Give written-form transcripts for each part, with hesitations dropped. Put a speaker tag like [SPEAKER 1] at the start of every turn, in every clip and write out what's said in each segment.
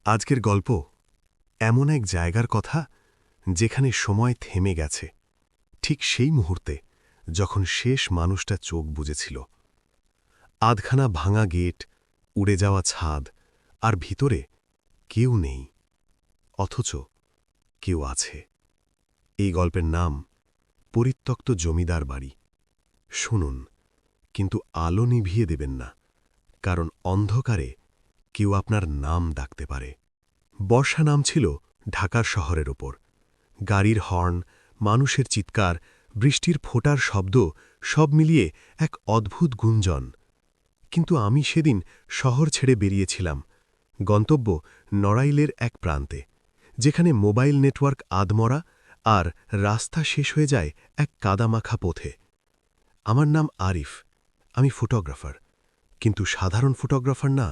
[SPEAKER 1] আজকের গল্প এমন এক জায়গার কথা যেখানে সময় থেমে গেছে, ঠিক সেই মুহূর্তে যখন শেষ মানুষটা চোখ বুজেছিল। আধখানা ভাঙা গেট, উড়ে যাওয়া ছাদ, আর ভিতরে কেউ নেই, অথচ কেউ আছে। এই গল্পের নাম পরিত্যক্ত জমিদার বাড়ি। শুনুন, কিন্তু আলো নিভিয়ে দেবেন না, কারণ অন্ধকারে কেউ আপনার নাম ডাকতে পারে। বর্ষা নামছিল ঢাকার শহরের ওপর। গাড়ির হর্ন, মানুষের চিৎকার, বৃষ্টির ফোঁটার শব্দ, সব মিলিয়ে এক অদ্ভুত গুঞ্জন। কিন্তু আমি সেদিন শহর ছেড়ে বেরিয়েছিলাম, গন্তব্য নড়াইলের এক প্রান্তে, যেখানে মোবাইল নেটওয়ার্ক আধমরা আর রাস্তা শেষ হয়ে যায় এক কাদামাখা পথে। আমার নাম আরিফ, আমি ফটোগ্রাফার, কিন্তু সাধারণ ফটোগ্রাফার না।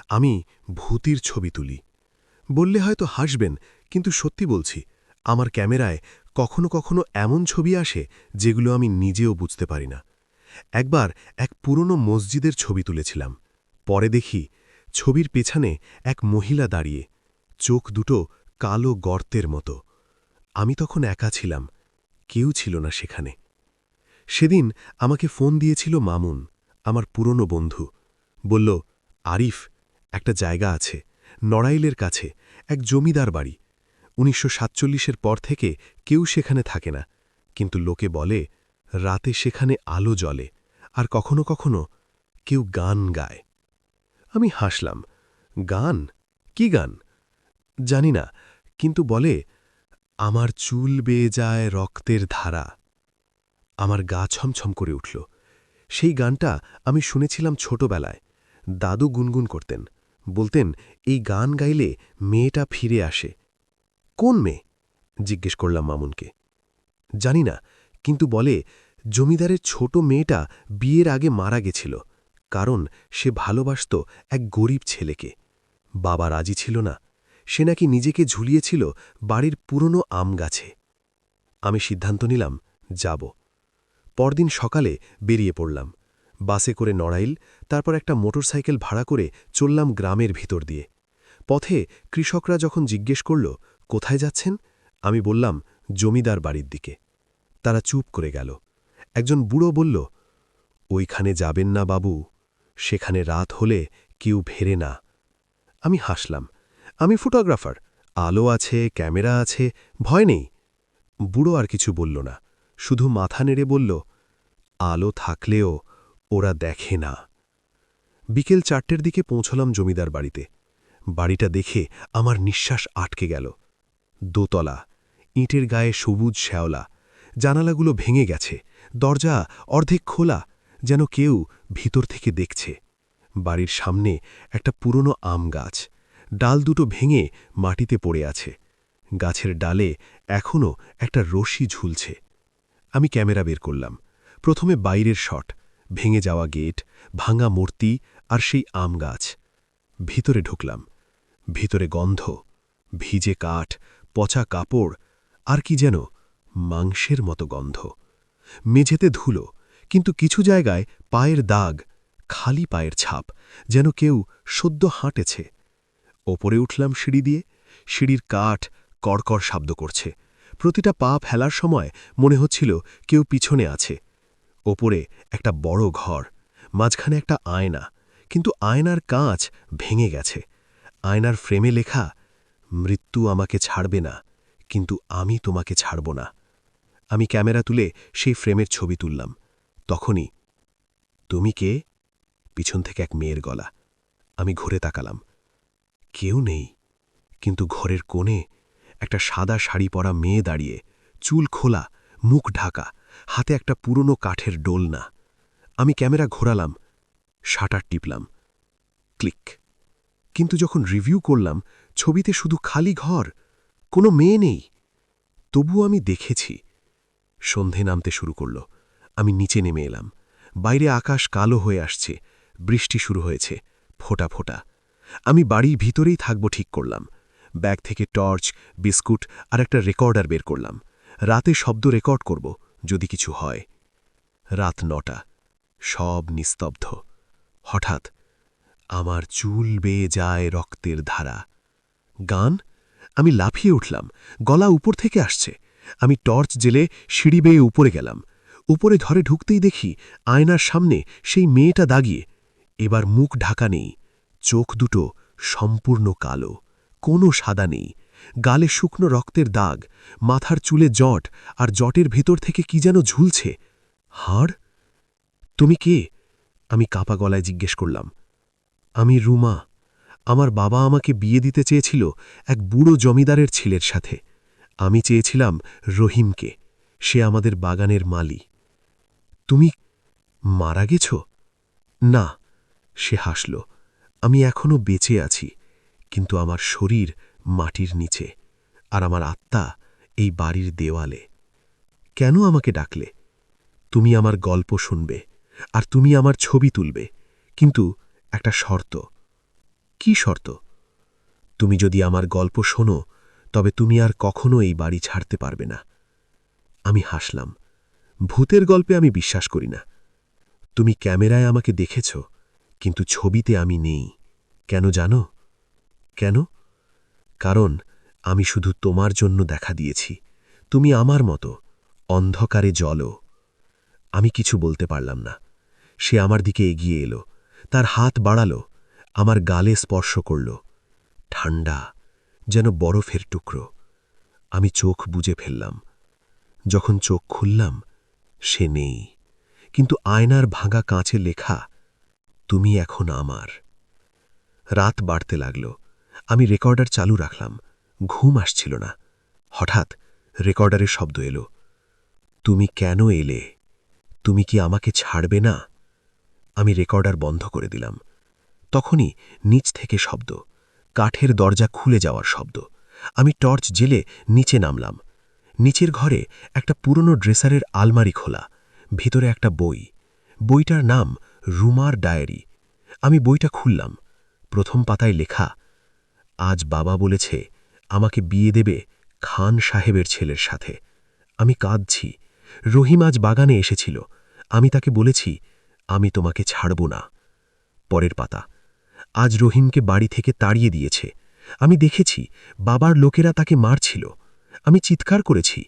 [SPEAKER 1] আমি ভূতির ছবি তুলি। বললে হয়তো হাসবেন, কিন্তু সত্যি বলছি, আমার ক্যামেরায় কখনো কখনো এমন ছবি আসে যেগুলো আমি নিজেও বুঝতে পারি না। একবার এক পুরনো মসজিদের ছবি তুলেছিলাম। পরে দেখি ছবির পেছনে এক মহিলা দাঁড়িয়ে, চোখ দুটো কালো গর্তের মতো। আমি তখন একা ছিলাম, কেউ ছিল না সেখানে। সেদিন আমাকে ফোন দিয়েছিল মামুন, আমার পুরনো বন্ধু। বলল, আরিফ, একটা জায়গা আছে নড়াইলের কাছে, এক জমিদার বাড়ি। ১৯৪৭-এর পর থেকে কেউ সেখানে থাকে না, কিন্তু লোকে বলে রাতে সেখানে আলো জ্বলে, আর কখনো কখনো কেউ গান গায়। আমি হাসলাম। গান? কি গান? জানি না, কিন্তু বলে, আমার চুল বেয়ে যায় রক্তের ধারা। আমার গা ছমছম করে উঠল। সেই গানটা আমি শুনেছিলাম ছোটবেলায়। দাদু গুনগুন করতেন, বলতেন এই গান গাইলে মেয়েটা ফিরে আসে। কোন মেয়ে? জিজ্ঞেস করলাম মামুনকে। জানি না, কিন্তু বলে জমিদারের ছোট মেয়েটা বিয়ের আগে মারা গেছিল, কারণ সে ভালোবাসত এক গরিব ছেলেকে। বাবা রাজি ছিল না, সে নাকি নিজেকে ঝুলিয়েছিল বাড়ির পুরনো আম গাছে। আমি সিদ্ধান্ত নিলাম, যাব। পরদিন সকালে বেরিয়ে পড়লাম, বাসে করে নড়াইল, তারপর একটা মোটরসাইকেল ভাড়া করে চললাম গ্রামের ভিতর দিয়ে। পথে কৃষকরা যখন জিজ্ঞেস করল, কোথায় যাচ্ছেন, আমি বললাম, জমিদার বাড়ির দিকে। তারা চুপ করে গেল। একজন বুড়ো বলল, ওইখানে যাবেন না বাবু, সেখানে রাত হলে কেউ ফেরে না। আমি হাসলাম, আমি ফটোগ্রাফার, আলো আছে, ক্যামেরা আছে, ভয় নেই। বুড়ো আর কিছু বলল না, শুধু মাথা নেড়ে বলল, আলো থাকলেও ওরা দেখে না। বিকেল ৪টের দিকে পৌঁছলাম জমিদার বাড়িতে। বাড়িটা দেখে আমার নিঃশ্বাস আটকে গেল। দোতলা, ইঁটের গায়ে সবুজ শ্যাওলা, জানালাগুলো ভেঙে গেছে, দরজা অর্ধেক খোলা, যেন কেউ ভিতর থেকে দেখছে। বাড়ির সামনে একটা পুরনো আম গাছ, ডাল দুটো ভেঙে মাটিতে পড়ে আছে। গাছের ডালে এখনও একটা রশি ঝুলছে। আমি ক্যামেরা বের করলাম। প্রথমে বাইরের শট, ভেঙে যাওয়া গেট, ভাঙা মূর্তি আর সেই আম গাছ। ভিতরে ঢুকলাম। ভিতরে গন্ধ, ভিজে কাঠ, পচা কাপড়, আর কি যেন মাংসের মতো গন্ধ। মেঝেতে ধুলো, কিন্তু কিছু জায়গায় পায়ের দাগ, খালি পায়ের ছাপ, যেন কেউ সদ্য হাঁটেছে। ওপরে উঠলাম সিঁড়ি দিয়ে। সিঁড়ির কাঠ কড়কড় শব্দ করছে। প্রতিটা পা ফেলার সময় মনে হচ্ছিল কেউ পিছনে আছে। ওপরে একটা বড় ঘর, মাঝখানে একটা আয়না, কিন্তু আয়নার কাঁচ ভেঙে গেছে। আয়নার ফ্রেমে লেখা, মৃত্যু আমাকে ছাড়বে না, কিন্তু আমি তোমাকে ছাড়ব না। আমি ক্যামেরা তুলে সেই ফ্রেমের ছবি তুললাম। তখনই, তুমি কে? পিছন থেকে এক মেয়ের গলা। আমি ঘুরে তাকালাম। কেউ নেই, কিন্তু ঘরের কোণে একটা সাদা শাড়ি পরা মেয়ে দাঁড়িয়ে, চুল খোলা, মুখ ঢাকা, হাতে একটা পুরনো কাঠের ডোলনা। আমি ক্যামেরা ঘোরালাম, শাটার টিপলাম, ক্লিক। কিন্তু যখন রিভিউ করলাম, ছবিতে শুধু খালি ঘর, কোনো মেয়ে নেই। তবুও আমি দেখেছি। সন্ধে নামতে শুরু করল। আমি নিচে নেমে এলাম। বাইরে আকাশ কালো হয়ে আসছে, বৃষ্টি শুরু হয়েছে, ফোঁটা ফোঁটা। আমি বাড়ির ভিতরেই থাকব ঠিক করলাম। ব্যাগ থেকে টর্চ, বিস্কুট আর একটা রেকর্ডার বের করলাম। রাতে শব্দ রেকর্ড করব, যদি কিছু হয়। রাত ৯টা, সব নিস্তব্ধ। হঠাৎ, আমার চুল বেয়ে যায় রক্তের ধারা। গান? আমি লাফিয়ে উঠলাম, গলা উপর থেকে আসছে। আমি টর্চ জেলে সিঁড়ি বেয়ে উপরে গেলাম। উপরে ঘরে ঢুকতেই দেখি আয়নার সামনে সেই মেয়েটা দাগিয়ে। এবার মুখ ঢাকা নেই, চোখ দুটো সম্পূর্ণ কালো, কোনো সাদা নেই, গালে শুকনো রক্তের দাগ, মাথার চুলে জট, আর জটের ভেতর থেকে কি যেন ঝুলছে। হাড়? তুমি কে? আমি কাঁপা গলায় জিজ্ঞেস করলাম। আমি রুমা। আমার বাবা আমাকে বিয়ে দিতে চেয়েছিল এক বুড়ো জমিদারের ছেলের সাথে। আমি চেয়েছিলাম রহিমকে, সে আমাদের বাগানের মালি। তুমি মারা গেছ? না, সে হাসল। আমি এখনো বেঁচে আছি, কিন্তু আমার শরীর মাটির নিচে, আর আমার আত্মা এই বাড়ির দেওয়ালে। কেন আমাকে ডাকলে? তুমি আমার গল্প শুনবে, আর তুমি আমার ছবি তুলবে, কিন্তু একটা শর্ত। কি শর্ত? তুমি যদি আমার গল্প শোনো, তবে তুমি আর কখনো এই বাড়ি ছাড়তে পারবে না। আমি হাসলাম। ভূতের গল্পে আমি বিশ্বাস করি না। তুমি ক্যামেরায় আমাকে দেখেছ, কিন্তু ছবিতে আমি নেই। কেন জানো? কেন? কারণ আমি শুধু তোমার জন্য দেখা দিয়েছি। তুমি আমার মতো অন্ধকারে জ্বলো। আমি কিছু বলতে পারলাম না। সে আমার দিকে এগিয়ে এলো, তার হাত বাড়ালো, আমার গালে স্পর্শ করল। ঠান্ডা, যেন বরফের টুকরো। আমি চোখ বুজে ফেললাম। যখন চোখ খুললাম, সে নেই, কিন্তু আয়নার ভাঙা কাঁচে লেখা, তুমি এখন আমার। রাত বাড়তে লাগল। আমি রেকর্ডার চালু রাখলাম। ঘুম আসছিল না। হঠাৎ রেকর্ডারের শব্দ এলো। তুমি কেন এলে? তুমি কি আমাকে ছাড়বে না? আমি রেকর্ডার বন্ধ করে দিলাম। তখনই নিচ থেকে শব্দ, কাঠের দরজা খুলে যাওয়ার শব্দ। আমি টর্চ জেলে নিচে নামলাম। নিচের ঘরে একটা পুরনো ড্রেসারের আলমারি খোলা, ভিতরে একটা বই। বইটার নাম রুমার ডায়েরি। আমি বইটা খুললাম। প্রথম পাতায় লেখা, আজ বাবা বলেছে আমাকে বিয়ে দেবে খান সাহেবের ছেলের সাথে। আমি কাঁদছি। রহিম আজ বাগানে এসেছিল। আমি তাকে বলেছি, আমি তোমাকে ছাড়ব না। পরের পাতা, আজ রহিমকে বাড়ি থেকে তাড়িয়ে দিয়েছে। আমি দেখেছি বাবার লোকেরা তাকে মারছিল। আমি চিৎকার করেছি,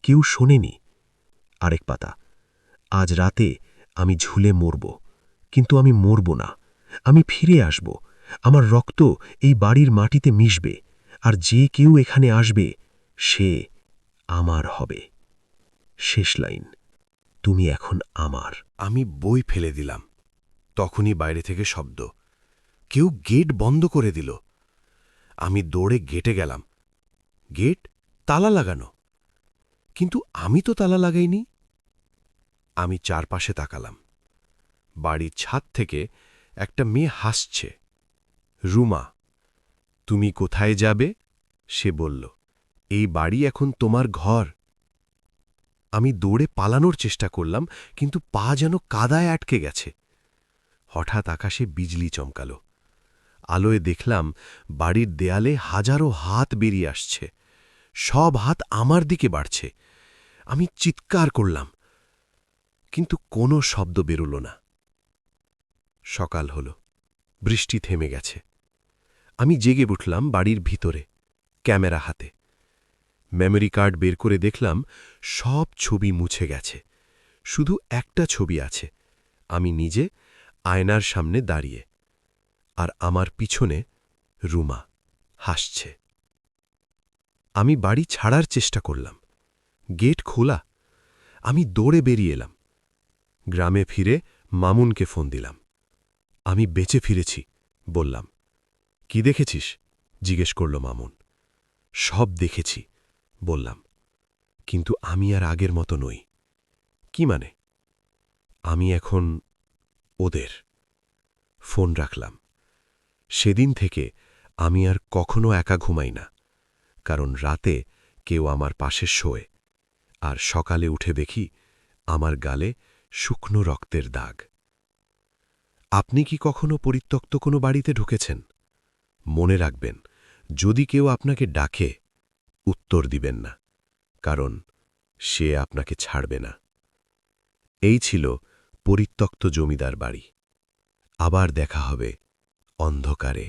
[SPEAKER 1] কেউ শোনেনি। আরেক পাতা, আজ রাতে আমি ঝুলে মরব, কিন্তু আমি মরব না। আমি ফিরে আসব। আমার রক্ত এই বাড়ির মাটিতে মিশবে, আর যে কেউ এখানে আসবে সে আমার হবে। শেষ লাইন, তুমি এখন আমার। আমি বই ফেলে দিলাম। তখনই বাইরে থেকে শব্দ, কেউ গেট বন্ধ করে দিল। আমি দৌড়ে গেটে গেলাম। গেট তালা লাগানো, কিন্তু আমি তো তালা লাগাইনি। আমি চারপাশে তাকালাম। বাড়ির ছাদ থেকে একটা মেয়ে হাসছে। রুমা, তুমি কোথায় যাবে? সে বলল, এই বাড়ি এখন তোমার ঘর। আমি দৌড়ে পালানোর চেষ্টা করলাম, কিন্তু পা যেন কাদায় আটকে গেছে। হঠাৎ আকাশে বিজলি চমকাল। আলোয় দেখলাম বাড়ির দেয়ালে হাজারো হাত বেরিয়ে আসছে। সব হাত আমার দিকে বাড়ছে। আমি চিৎকার করলাম, কিন্তু কোনো শব্দ বেরোল না। সকাল হল, বৃষ্টি থেমে গেছে। আমি জেগে উঠলাম বাড়ির ভিতরে, ক্যামেরা হাতে। মেমোরি কার্ড বের করে দেখলাম সব ছবি মুছে গেছে। শুধু একটা ছবি আছে, আমি নিজে আয়নার সামনে দাঁড়িয়ে, আর আমার পিছনে রুমা হাসছে। আমি বাড়ি ছাড়ার চেষ্টা করলাম। গেট খোলা। আমি দৌড়ে বেরিয়ে এলাম। গ্রামে ফিরে মামুনকে ফোন দিলাম। আমি বেঁচে ফিরেছি বললাম। কি দেখেছিস? জিজ্ঞেস করল মামুন। সব দেখেছি বললাম, কিন্তু আমি আর আগের মতো নই। কি মানে? আমি এখন ওদের। ফোন রাখলাম। সেদিন থেকে আমি আর কখনো একা ঘুমাই না, কারণ রাতে কেউ আমার পাশে শোয়, আর সকালে উঠে দেখি আমার গালে শুকনো রক্তের দাগ। আপনি কি কখনো পরিত্যক্ত কোনো বাড়িতে ঢুকেছেন? মনে রাখবেন, যদি কেউ আপনাকে ডাকে, উত্তর দিবেন না, কারণ সে আপনাকে ছাড়বে না। এই ছিল পরিত্যক্ত জমিদার বাড়ি। আবার দেখা হবে অন্ধকারে।